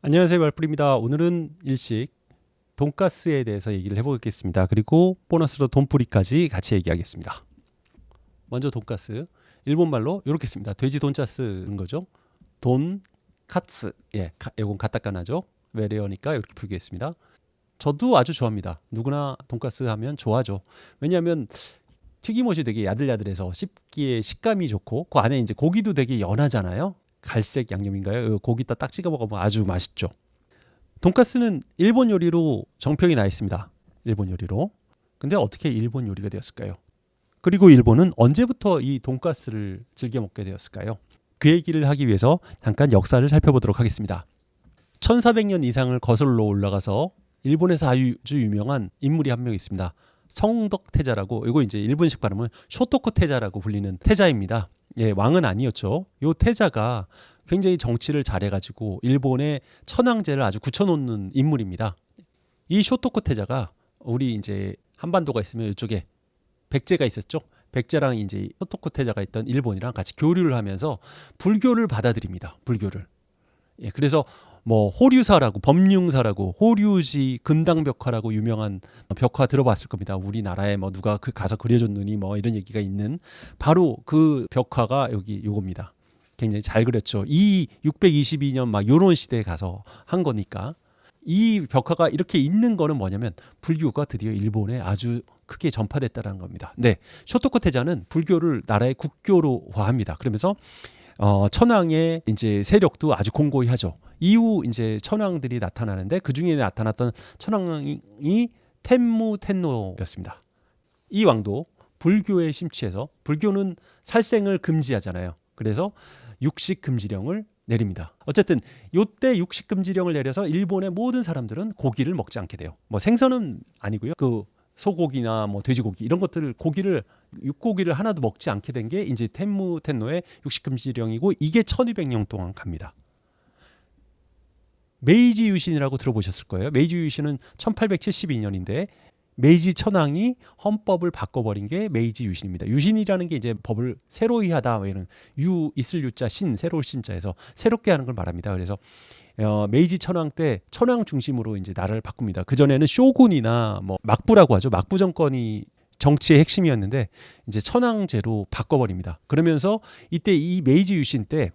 안녕하세요, 말풀입니다. 오늘은 일식 돈가스에 대해서 얘기를 해보겠습니다. 그리고 보너스로 돈뿌리까지 같이 얘기하겠습니다. 먼저 돈가스, 일본말로 이렇게 씁니다. 돼지 돈짜스는 거죠. 돈카츠, 이건 가타카나죠. 외래어니까 이렇게 표기했습니다. 저도 아주 좋아합니다. 누구나 돈가스 하면 좋아하죠. 왜냐하면 튀김옷이 되게 야들야들해서 씹기에 식감이 좋고 그 안에 이제 고기도 되게 연하잖아요. 갈색 양념인가요? 고기다 딱 찍어 먹으면 아주 맛있죠. 돈가스는 일본 요리로 정평이 나 있습니다. 일본 요리로. 근데 어떻게 일본 요리가 되었을까요? 그리고 일본은 언제부터 이 돈가스를 즐겨 먹게 되었을까요? 그 얘기를 하기 위해서 잠깐 역사를 살펴보도록 하겠습니다. 1400년 이상을 거슬러 올라가서 일본에서 아주 유명한 인물이 한 명 있습니다. 성덕태자라고, 이거 이제 일본식 발음은 쇼토쿠 태자라고 불리는 태자입니다. 왕은 아니었죠. 요 태자가 굉장히 정치를 잘해가지고 일본의 천황제를 아주 굳혀놓는 인물입니다. 이 쇼토쿠 태자가 우리 이제 한반도가 있으면 이쪽에 백제가 있었죠. 백제랑 이제 쇼토쿠 태자가 있던 일본이랑 같이 교류를 하면서 불교를 받아들입니다. 불교를. 그래서 뭐 호류사라고, 법륜사라고, 호류지 금당벽화라고 유명한 벽화 들어봤을 겁니다. 우리나라에 뭐 누가 가서 그려줬느니 뭐 이런 얘기가 있는 바로 그 벽화가 여기 요겁니다. 굉장히 잘 그렸죠. 이 622년 막 요런 시대에 가서 한 거니까. 이 벽화가 이렇게 있는 거는 뭐냐면 불교가 드디어 일본에 아주 크게 전파됐다는 겁니다. 네, 쇼토쿠 태자는 불교를 나라의 국교로화합니다. 그러면서 천황의 이제 세력도 아주 공고히 하죠. 이후 이제 천황들이 나타나는데 그 중에 나타났던 천황이 텐무 텐노였습니다. 이 왕도 불교에 심취해서, 불교는 살생을 금지하잖아요. 그래서 육식 금지령을 내립니다. 어쨌든 요때 육식 금지령을 내려서 일본의 모든 사람들은 고기를 먹지 않게 돼요. 뭐 생선은 아니고요. 그 소고기나 뭐 돼지고기 이런 것들을 고기를 육고기를 하나도 먹지 않게 된 게 이제 텐무 텐노의 육식 금지령이고 이게 1200년 동안 갑니다. 메이지 유신이라고 들어보셨을 거예요. 메이지 유신은 1872년인데 메이지 천황이 헌법을 바꿔버린 게 메이지 유신입니다. 유신이라는 게 이제 법을 새로이 하다, 유 있을 유자 신, 새로울 신자에서 새롭게 하는 걸 말합니다. 그래서 메이지 천황 때 천황 중심으로 이제 나라를 바꿉니다. 그 전에는 쇼군이나 뭐 막부라고 하죠. 막부 정권이 정치의 핵심이었는데 이제 천황제로 바꿔버립니다. 그러면서 이때 이 메이지 유신 때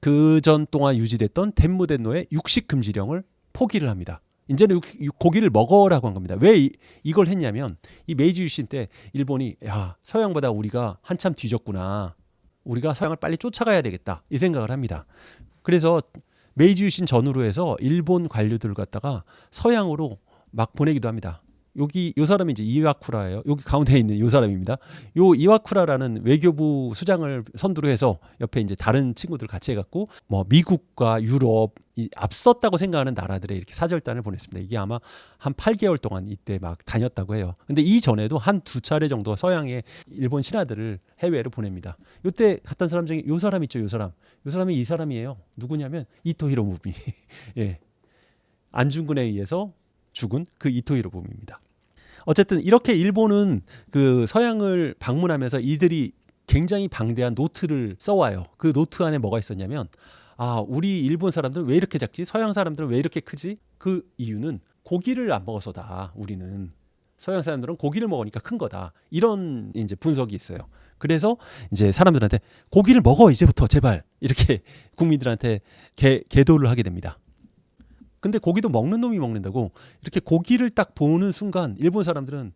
그 전 동안 유지됐던 텐무텐노의 육식 금지령을 포기를 합니다. 이제는 고기를 먹어라고 한 겁니다. 왜 이걸 했냐면 이 메이지 유신 때 일본이 서양보다 우리가 한참 뒤졌구나. 우리가 서양을 빨리 쫓아가야 되겠다. 이 생각을 합니다. 그래서 메이지 유신 전후로 해서 일본 관료들을 갖다가 서양으로 막 보내기도 합니다. 여기 요 사람이 이제 이와쿠라예요. 여기 가운데 있는 요 사람입니다. 요 이와쿠라라는 외교부 수장을 선두로 해서 옆에 이제 다른 친구들 같이 해갖고 뭐 미국과 유럽 앞섰다고 생각하는 나라들에 이렇게 사절단을 보냈습니다. 이게 아마 한 8개월 동안 이때 막 다녔다고 해요. 근데 이 전에도 한 2차례 정도 서양의 일본 신하들을 해외로 보냅니다. 요때 갔던 사람 중에 요 사람 있죠, 요 사람. 요 사람이 이 사람이에요. 누구냐면 이토 히로부미. 안중근에 의해서 죽은 그 이토 히로부미입니다. 어쨌든 이렇게 일본은 그 서양을 방문하면서 이들이 굉장히 방대한 노트를 써와요. 그 노트 안에 뭐가 있었냐면 우리 일본 사람들은 왜 이렇게 작지? 서양 사람들은 왜 이렇게 크지? 그 이유는 고기를 안 먹어서다. 우리는 서양 사람들은 고기를 먹으니까 큰 거다. 이런 이제 분석이 있어요. 그래서 이제 사람들한테 고기를 먹어 이제부터 제발 이렇게 국민들한테 계도를 하게 됩니다. 근데 고기도 먹는 놈이 먹는다고 이렇게 고기를 딱 보는 순간 일본 사람들은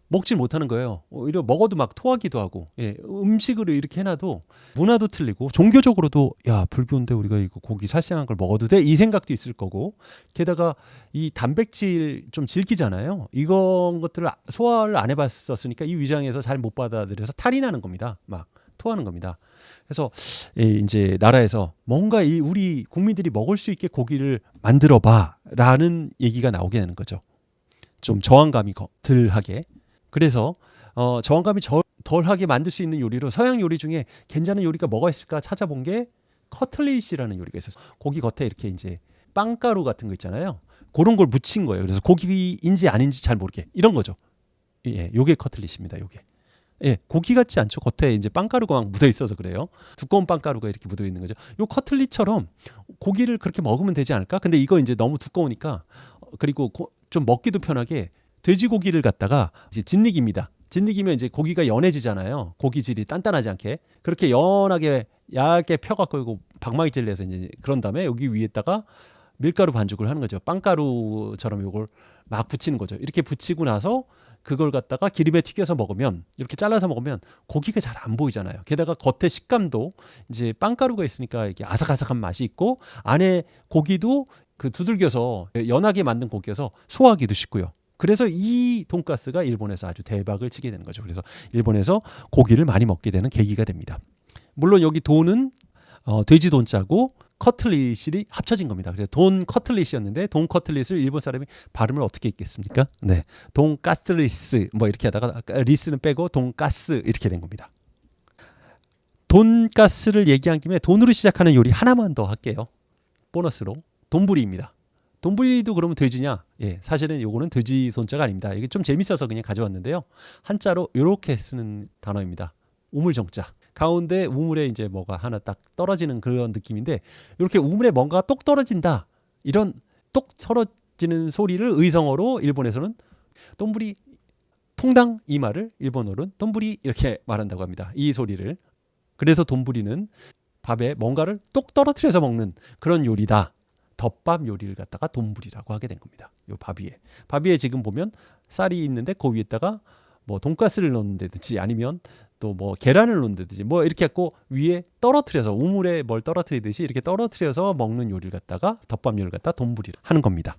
먹질 못하는 거예요. 오히려 먹어도 막 토하기도 하고, 음식으로 이렇게 해놔도 문화도 틀리고 종교적으로도 불교인데 우리가 이거 고기 살생한 걸 먹어도 돼? 이 생각도 있을 거고, 게다가 이 단백질 좀 질기잖아요. 이런 것들을 소화를 안 해봤었으니까 이 위장에서 잘 못 받아들여서 탈이 나는 겁니다. 막 토하는 겁니다. 그래서 이제 나라에서 뭔가 우리 국민들이 먹을 수 있게 고기를 만들어봐라는 얘기가 나오게 되는 거죠. 좀 저항감이 덜하게. 그래서 저항감이 덜하게 만들 수 있는 요리로 서양 요리 중에 괜찮은 요리가 뭐가 있을까 찾아본 게 커틀릿이라는 요리가 있었어요. 고기 겉에 이렇게 이제 빵가루 같은 거 있잖아요. 그런 걸 묻힌 거예요. 그래서 고기인지 아닌지 잘 모르게 이런 거죠. 요게 커틀릿입니다. 요게. 예, 고기 같지 않죠. 겉에 이제 빵가루가 막 묻어 있어서 그래요. 두꺼운 빵가루가 이렇게 묻어 있는 거죠. 요 커틀릿처럼 고기를 그렇게 먹으면 되지 않을까? 근데 이거 이제 너무 두꺼우니까 그리고 좀 먹기도 편하게 돼지고기를 갖다가 이제 진닉입니다. 진닉이면 이제 고기가 연해지잖아요. 고기질이 단단하지 않게 그렇게 연하게 얇게 펴갖고 이거 방망이질을 해서 이제 그런 다음에 여기 위에다가 밀가루 반죽을 하는 거죠. 빵가루처럼 이걸 막 붙이는 거죠. 이렇게 붙이고 나서 그걸 갖다가 기름에 튀겨서 먹으면 이렇게 잘라서 먹으면 고기가 잘 안 보이잖아요. 게다가 겉에 식감도 이제 빵가루가 있으니까 이게 아삭아삭한 맛이 있고 안에 고기도 그 두들겨서 연하게 만든 고기여서 소화하기도 쉽고요. 그래서 이 돈가스가 일본에서 아주 대박을 치게 되는 거죠. 그래서 일본에서 고기를 많이 먹게 되는 계기가 됩니다. 물론 여기 돈은 돼지 돈자고 커틀릿이 합쳐진 겁니다. 그래서 돈 커틀릿이었는데 돈 커틀릿을 일본 사람이 발음을 어떻게 읽겠습니까? 네, 돈가스리스 뭐 이렇게 하다가 리스는 빼고 돈가스 이렇게 된 겁니다. 돈가스를 얘기한 김에 돈으로 시작하는 요리 하나만 더 할게요. 보너스로 돈부리입니다. 돈부리도 그러면 돼지냐? 예, 사실은 요거는 돼지 손자가 아닙니다. 이게 좀 재밌어서 그냥 가져왔는데요. 한자로 이렇게 쓰는 단어입니다. 우물정자. 가운데 우물에 이제 뭐가 하나 딱 떨어지는 그런 느낌인데 이렇게 우물에 뭔가 똑 떨어진다. 이런 똑 떨어지는 소리를 의성어로 일본에서는 돈부리 퐁당 이 말을 일본어로는 돈부리 이렇게 말한다고 합니다. 이 소리를. 그래서 돈부리는 밥에 뭔가를 똑 떨어뜨려서 먹는 그런 요리다. 덮밥 요리를 갖다가 돈부리라고 하게 된 겁니다. 요 밥 위에 지금 보면 쌀이 있는데 그 위에다가 뭐 돈가스를 넣는다든지 아니면 또 뭐 계란을 넣는다든지 뭐 이렇게 갖고 위에 떨어뜨려서 우물에 뭘 떨어뜨리듯이 이렇게 떨어뜨려서 먹는 요리를 갖다가 덮밥 요리를 갖다 돈부리를 하는 겁니다.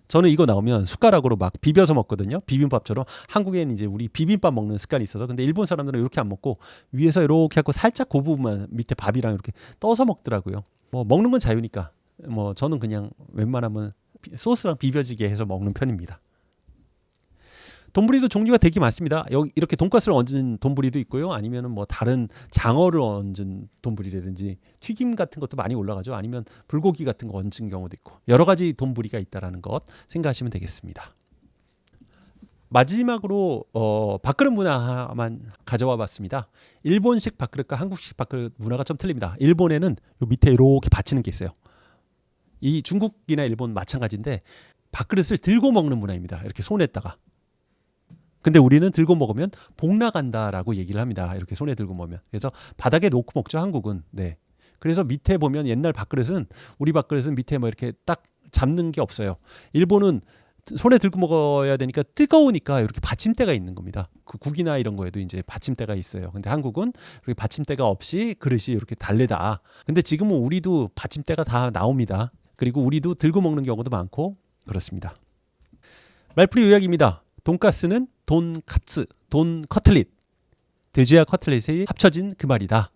저는 이거 나오면 숟가락으로 막 비벼서 먹거든요. 비빔밥처럼 한국에는 이제 우리 비빔밥 먹는 습관이 있어서 근데 일본 사람들은 이렇게 안 먹고 위에서 이렇게 하고 살짝 그 부분만 밑에 밥이랑 이렇게 떠서 먹더라고요. 뭐 먹는 건 자유니까 뭐 저는 그냥 웬만하면 소스랑 비벼지게 해서 먹는 편입니다. 돈부리도 종류가 되게 많습니다. 여기 이렇게 돈가스를 얹은 돈부리도 있고요. 아니면은 뭐 다른 장어를 얹은 돈부리라든지 튀김 같은 것도 많이 올라가죠. 아니면 불고기 같은 거 얹은 경우도 있고 여러 가지 돈부리가 있다라는 것 생각하시면 되겠습니다. 마지막으로 밥그릇 문화만 가져와 봤습니다. 일본식 밥그릇과 한국식 밥그릇 문화가 좀 틀립니다. 일본에는 요 밑에 이렇게 받치는 게 있어요. 이 중국이나 일본 마찬가지인데 밥그릇을 들고 먹는 문화입니다. 이렇게 손에다가. 근데 우리는 들고 먹으면 복 나간다라고 얘기를 합니다. 이렇게 손에 들고 먹으면. 그래서 바닥에 놓고 먹죠, 한국은. 네. 그래서 밑에 보면 옛날 밥그릇은 우리 밥그릇은 밑에 뭐 이렇게 딱 잡는 게 없어요. 일본은 손에 들고 먹어야 되니까 뜨거우니까 이렇게 받침대가 있는 겁니다. 그 국이나 이런 거에도 이제 받침대가 있어요. 근데 한국은 이렇게 받침대가 없이 그릇이 이렇게 달래다. 근데 지금은 우리도 받침대가 다 나옵니다. 그리고 우리도 들고 먹는 경우도 많고 그렇습니다. 말풀이 요약입니다. 돈가스는 돈카츠, 돈 커틀릿, 돼지와 커틀릿이 합쳐진 그 말이다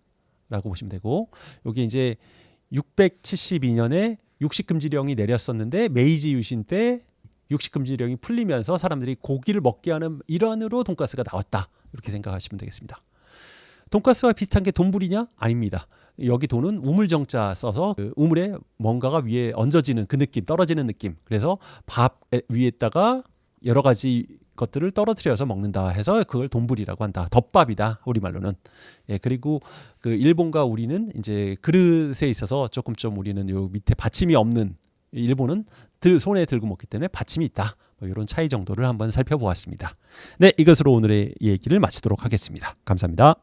라고 보시면 되고 여기 이제 672년에 육식금지령이 내렸었는데 메이지 유신 때 육식금지령이 풀리면서 사람들이 고기를 먹게 하는 일환으로 돈가스가 나왔다 이렇게 생각하시면 되겠습니다. 돈가스와 비슷한 게 돈부리냐? 아닙니다. 여기 돈은 우물정자 써서 그 우물에 뭔가가 위에 얹어지는 그 느낌, 떨어지는 느낌. 그래서 밥 위에다가 여러 가지 것들을 떨어뜨려서 먹는다 해서 그걸 돈부리라고 한다. 덮밥이다 우리말로는. 예, 그리고 그 일본과 우리는 이제 그릇에 있어서 조금 좀 우리는 요 밑에 받침이 없는 일본은 손에 들고 먹기 때문에 받침이 있다. 뭐 이런 차이 정도를 한번 살펴보았습니다. 네, 이것으로 오늘의 얘기를 마치도록 하겠습니다. 감사합니다.